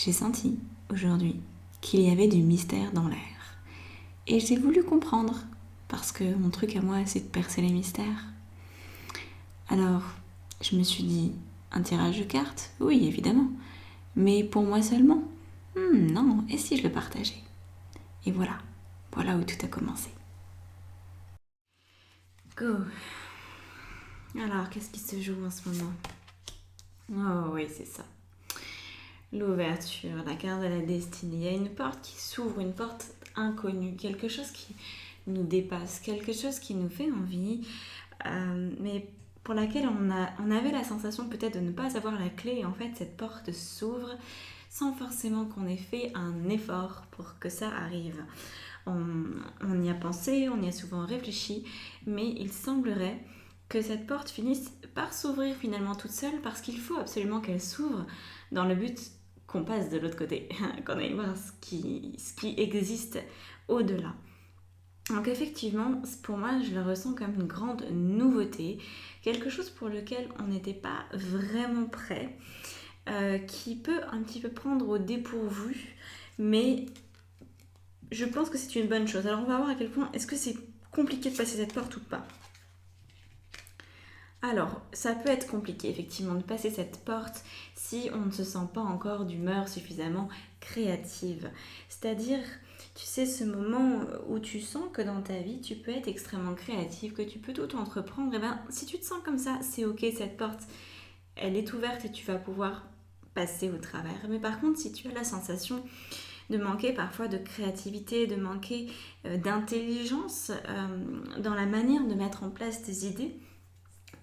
J'ai senti aujourd'hui qu'il y avait du mystère dans l'air. Et j'ai voulu comprendre, parce que mon truc à moi, c'est de percer les mystères. Alors, je me suis dit, un tirage de cartes? Oui, évidemment. Mais pour moi seulement? Non, et si je le partageais? Et voilà où tout a commencé. Go! Alors, qu'est-ce qui se joue en ce moment? Oh oui, c'est ça. L'ouverture, la carte de la destinée. Il y a une porte qui s'ouvre, une porte inconnue, quelque chose qui nous dépasse, quelque chose qui nous fait envie, mais pour laquelle on avait la sensation peut-être de ne pas avoir la clé. Et en fait, cette porte s'ouvre sans forcément qu'on ait fait un effort pour que ça arrive. On y a pensé, on y a souvent réfléchi, mais il semblerait que cette porte finisse par s'ouvrir finalement toute seule, parce qu'il faut absolument qu'elle s'ouvre dans le but qu'on passe de l'autre côté, qu'on aille voir ce qui existe au-delà. Donc effectivement, pour moi, je le ressens comme une grande nouveauté, quelque chose pour lequel on n'était pas vraiment prêt, qui peut un petit peu prendre au dépourvu, mais je pense que c'est une bonne chose. Alors on va voir à quel point est-ce que c'est compliqué de passer cette porte ou pas. Alors, ça peut être compliqué effectivement de passer cette porte si on ne se sent pas encore d'humeur suffisamment créative. C'est-à-dire, tu sais, ce moment où tu sens que dans ta vie, tu peux être extrêmement créative, que tu peux tout entreprendre, et bien si tu te sens comme ça, c'est ok, cette porte, elle est ouverte et tu vas pouvoir passer au travers. Mais par contre, si tu as la sensation de manquer parfois de créativité, de manquer d'intelligence dans la manière de mettre en place tes idées,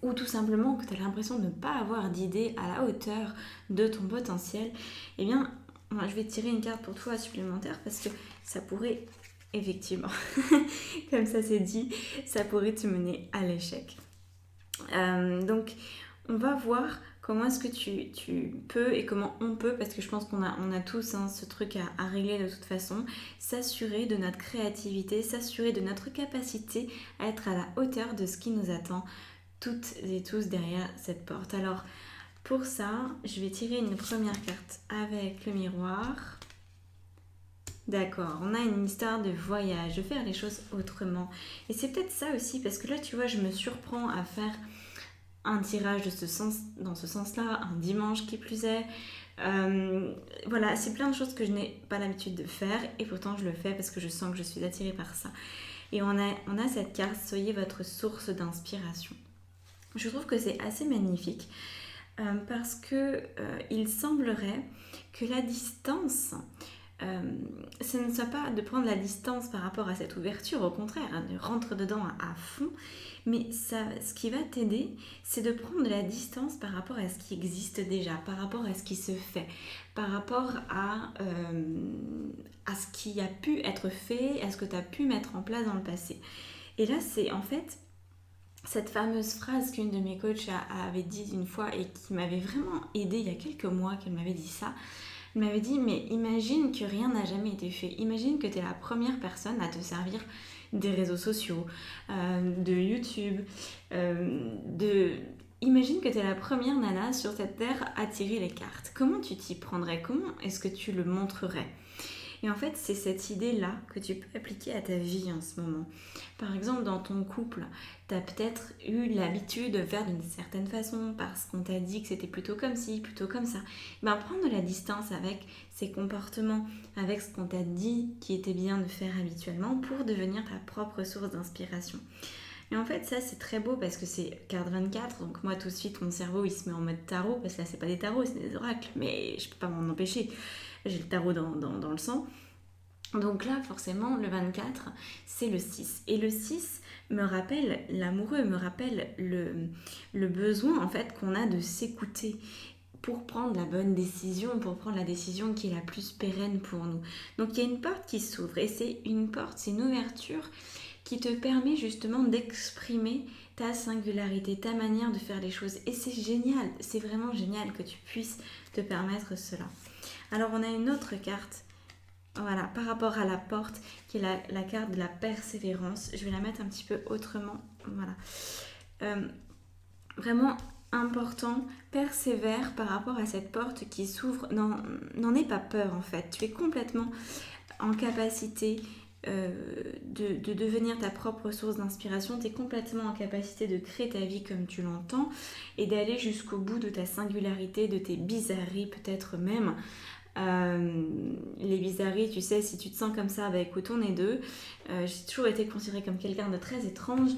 ou tout simplement que tu as l'impression de ne pas avoir d'idée à la hauteur de ton potentiel, eh bien, moi, je vais tirer une carte pour toi supplémentaire, parce que ça pourrait, effectivement, comme ça c'est dit, ça pourrait te mener à l'échec. Donc, on va voir comment est-ce que tu peux, et comment on peut, parce que je pense qu'on a tous ce truc à régler de toute façon, s'assurer de notre créativité, s'assurer de notre capacité à être à la hauteur de ce qui nous attend toutes et tous derrière cette porte. Alors pour ça, je vais tirer une première carte avec le miroir. D'accord, on a une histoire de voyage, de faire les choses autrement. Et c'est peut-être ça aussi, parce que là, tu vois, je me surprends à faire un tirage dans ce sens-là, un dimanche qui plus est. Voilà, c'est plein de choses que je n'ai pas l'habitude de faire, et pourtant je le fais parce que je sens que je suis attirée par ça. Et on a cette carte, soyez votre source d'inspiration. Je trouve que c'est assez magnifique, parce que il semblerait que la distance, ce ne soit pas de prendre la distance par rapport à cette ouverture, au contraire, hein, de rentrer dedans à fond, mais ça, ce qui va t'aider, c'est de prendre de la distance par rapport à ce qui existe déjà, par rapport à ce qui se fait, par rapport à ce qui a pu être fait, à ce que tu as pu mettre en place dans le passé. Et là, c'est en fait cette fameuse phrase qu'une de mes coachs avait dit une fois, et qui m'avait vraiment aidée il y a quelques mois, qu'elle m'avait dit ça. Elle m'avait dit, mais imagine que rien n'a jamais été fait. Imagine que tu es la première personne à te servir des réseaux sociaux, de YouTube, Imagine que tu es la première nana sur cette terre à tirer les cartes. Comment tu t'y prendrais? Comment est-ce que tu le montrerais? Et en fait, c'est cette idée-là que tu peux appliquer à ta vie en ce moment. Par exemple, dans ton couple, tu as peut-être eu l'habitude de faire d'une certaine façon parce qu'on t'a dit que c'était plutôt comme ci, plutôt comme ça. Ben, prendre de la distance avec ces comportements, avec ce qu'on t'a dit qui était bien de faire habituellement, pour devenir ta propre source d'inspiration. Et en fait, ça, c'est très beau parce que c'est carte 24. Donc moi, tout de suite, mon cerveau, il se met en mode tarot. Parce que là, c'est pas des tarots, c'est des oracles. Mais je peux pas m'en empêcher. J'ai le tarot dans le sang. Donc là, forcément, le 24, c'est le 6. Et le 6 me rappelle l'amoureux, me rappelle le besoin, en fait, qu'on a de s'écouter pour prendre la bonne décision, pour prendre la décision qui est la plus pérenne pour nous. Donc il y a une porte qui s'ouvre, et c'est une porte, c'est une ouverture qui te permet justement d'exprimer ta singularité, ta manière de faire les choses. Et c'est génial, c'est vraiment génial que tu puisses te permettre cela. Alors on a une autre carte, voilà, par rapport à la porte, qui est la carte de la persévérance. Je vais la mettre un petit peu autrement, voilà. Vraiment, important, persévère par rapport à cette porte qui s'ouvre. N'en aie pas peur en fait. Tu es complètement en capacité de devenir ta propre source d'inspiration. Tu es complètement en capacité de créer ta vie comme tu l'entends et d'aller jusqu'au bout de ta singularité, de tes bizarreries peut-être même. Les bizarreries, tu sais, si tu te sens comme ça, bah écoute, on est deux. J'ai toujours été considérée comme quelqu'un de très étrange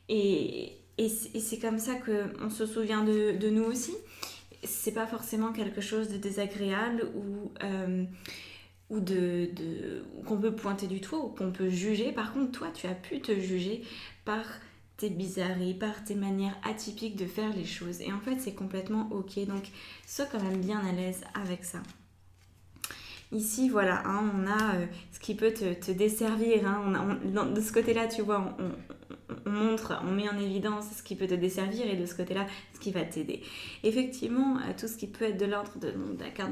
et c'est comme ça qu'on se souvient de nous aussi. C'est pas forcément quelque chose de désagréable ou qu'on peut pointer du doigt ou qu'on peut juger. Par contre, toi, tu as pu te juger par tes bizarreries, par tes manières atypiques de faire les choses. Et en fait, c'est complètement ok. Donc, sois quand même bien à l'aise avec ça. Ici, voilà, hein, on a ce qui peut te desservir. Hein, de ce côté-là, tu vois, on montre, on met en évidence ce qui peut te desservir et de ce côté-là, ce qui va t'aider. Effectivement, tout ce qui peut être de l'ordre de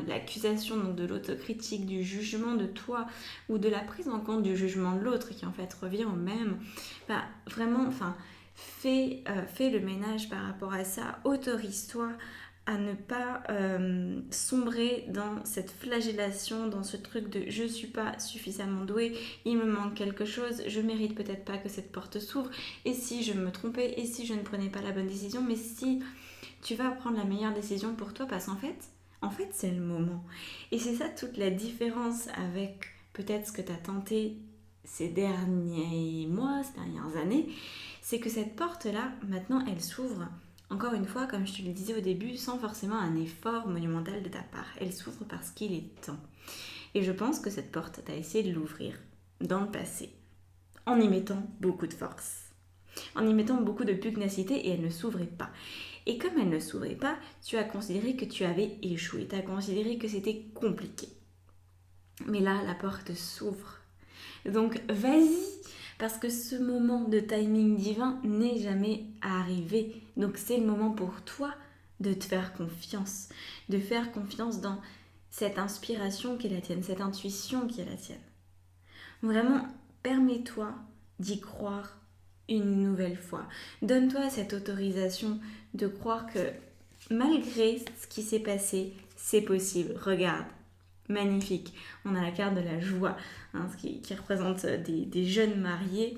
l'accusation, donc de l'autocritique, du jugement de toi ou de la prise en compte du jugement de l'autre qui en fait revient au même, bah, vraiment, enfin, fais le ménage par rapport à ça, autorise-toi à ne pas sombrer dans cette flagellation, dans ce truc de je suis pas suffisamment douée, il me manque quelque chose, je mérite peut-être pas que cette porte s'ouvre, et si je me trompais, et si je ne prenais pas la bonne décision, mais si tu vas prendre la meilleure décision pour toi, parce qu'en fait c'est le moment. Et c'est ça toute la différence avec peut-être ce que tu as tenté ces derniers mois, ces dernières années, c'est que cette porte-là, maintenant, elle s'ouvre. Encore une fois, comme je te le disais au début, sans forcément un effort monumental de ta part. Elle s'ouvre parce qu'il est temps. Et je pense que cette porte, tu as essayé de l'ouvrir dans le passé, en y mettant beaucoup de force, en y mettant beaucoup de pugnacité, et elle ne s'ouvrait pas. Et comme elle ne s'ouvrait pas, tu as considéré que tu avais échoué, tu as considéré que c'était compliqué. Mais là, la porte s'ouvre. Donc vas-y, parce que ce moment de timing divin n'est jamais arrivé. Donc c'est le moment pour toi de te faire confiance, de faire confiance dans cette inspiration qui est la tienne, cette intuition qui est la tienne. Vraiment, permets-toi d'y croire une nouvelle fois. Donne-toi cette autorisation de croire que malgré ce qui s'est passé, c'est possible. Regarde, magnifique. On a la carte de la joie, hein, qui représente des jeunes mariés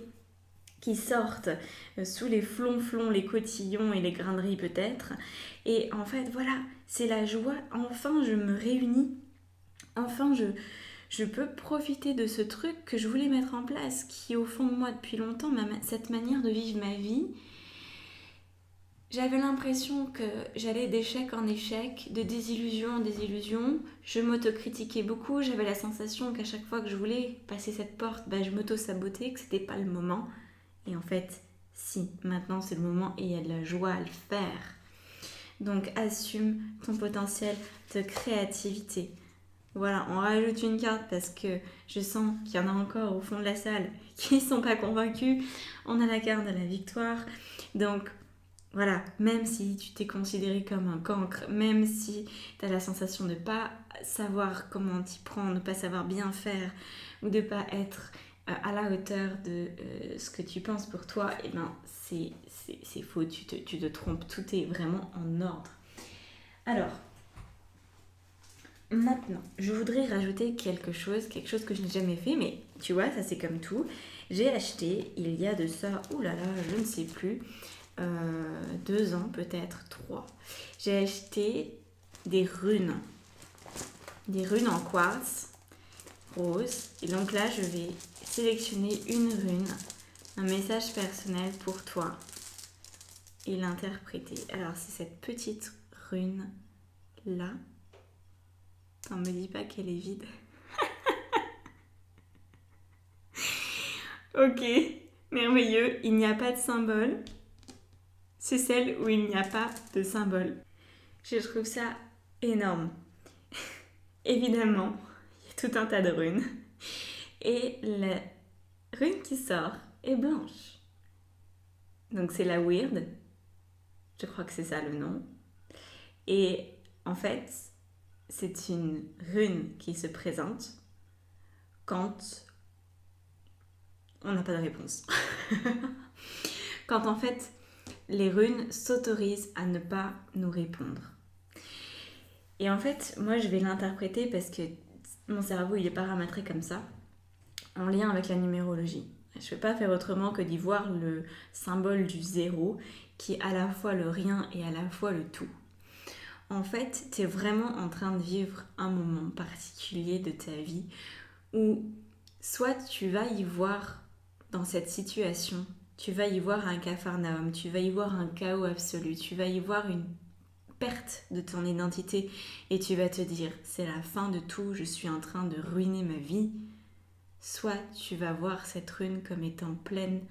qui sortent sous les flonflons, les cotillons et les graineries peut-être. Et en fait, voilà, c'est la joie. Enfin, je me réunis. Enfin, je peux profiter de ce truc que je voulais mettre en place, qui est au fond de moi depuis longtemps, cette manière de vivre ma vie. J'avais l'impression que j'allais d'échec en échec, de désillusion en désillusion. Je m'autocritiquais beaucoup, j'avais la sensation qu'à chaque fois que je voulais passer cette porte, je m'auto-sabotais, que c'était pas le moment. Et en fait, si, maintenant c'est le moment et il y a de la joie à le faire. Donc assume ton potentiel de créativité. Voilà, on rajoute une carte parce que je sens qu'il y en a encore au fond de la salle qui ne sont pas convaincus. On a la carte de la victoire. Donc voilà, même si tu t'es considéré comme un cancre, même si tu as la sensation de ne pas savoir comment t'y prendre, de ne pas savoir bien faire ou de ne pas être à la hauteur de ce que tu penses pour toi, eh ben c'est faux, tu te trompes, tout est vraiment en ordre. Alors, maintenant, je voudrais rajouter quelque chose que je n'ai jamais fait, mais tu vois, ça c'est comme tout. J'ai acheté, il y a de ça, oulala, je ne sais plus, 2 ans peut-être, 3. J'ai acheté des runes en quartz rose. Et donc là, je vais sélectionner une rune, un message personnel pour toi et l'interpréter. Alors, c'est cette petite rune là. Attends, me dis pas qu'elle est vide. Ok, merveilleux. Il n'y a pas de symbole. C'est celle où il n'y a pas de symbole. Je trouve ça énorme. Évidemment, il y a tout un tas de runes. Et la rune qui sort est blanche. Donc c'est la weird. Je crois que c'est ça le nom. Et en fait, c'est une rune qui se présente quand on n'a pas de réponse. Quand en fait, les runes s'autorisent à ne pas nous répondre. Et en fait, moi je vais l'interpréter parce que mon cerveau il est paramétré comme ça, en lien avec la numérologie. Je ne peux pas faire autrement que d'y voir le symbole du 0 qui est à la fois le rien et à la fois le tout. En fait, tu es vraiment en train de vivre un moment particulier de ta vie où soit tu vas y voir dans cette situation, tu vas y voir un capharnaüm, tu vas y voir un chaos absolu, tu vas y voir une perte de ton identité et tu vas te dire c'est la fin de tout, je suis en train de ruiner ma vie. Soit tu vas voir cette rune comme étant pleine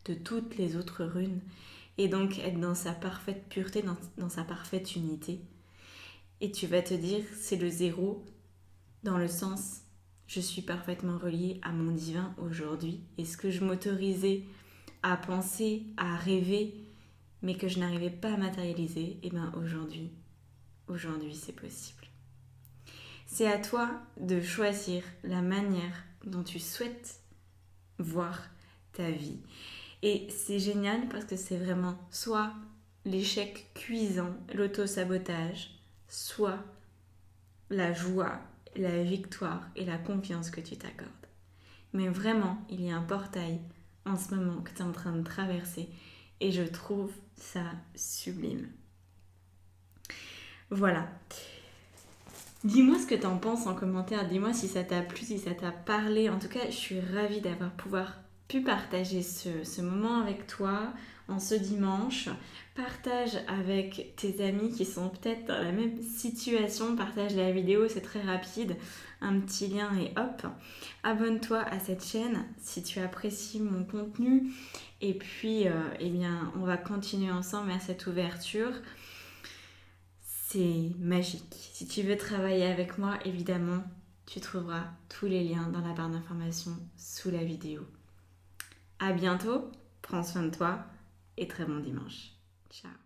de toutes les autres runes et donc être dans sa parfaite pureté, dans sa parfaite unité. Et tu vas te dire c'est le 0 dans le sens je suis parfaitement reliée à mon divin aujourd'hui. Et ce que je m'autorisais à penser, à rêver, mais que je n'arrivais pas à matérialiser, et bien aujourd'hui c'est possible. C'est à toi de choisir la manière dont tu souhaites voir ta vie. Et c'est génial parce que c'est vraiment soit l'échec cuisant, l'auto-sabotage, soit la joie, la victoire et la confiance que tu t'accordes. Mais vraiment, il y a un portail en ce moment que tu es en train de traverser et je trouve ça sublime. Voilà. Dis-moi ce que tu en penses en commentaire, dis-moi si ça t'a plu, si ça t'a parlé. En tout cas, je suis ravie d'avoir pu partager ce moment avec toi en ce dimanche. Partage avec tes amis qui sont peut-être dans la même situation, partage la vidéo, c'est très rapide, un petit lien et hop. Abonne-toi à cette chaîne si tu apprécies mon contenu et puis eh bien, on va continuer ensemble à cette ouverture. C'est magique. Si tu veux travailler avec moi, évidemment, tu trouveras tous les liens dans la barre d'informations sous la vidéo. À bientôt, prends soin de toi et très bon dimanche. Ciao.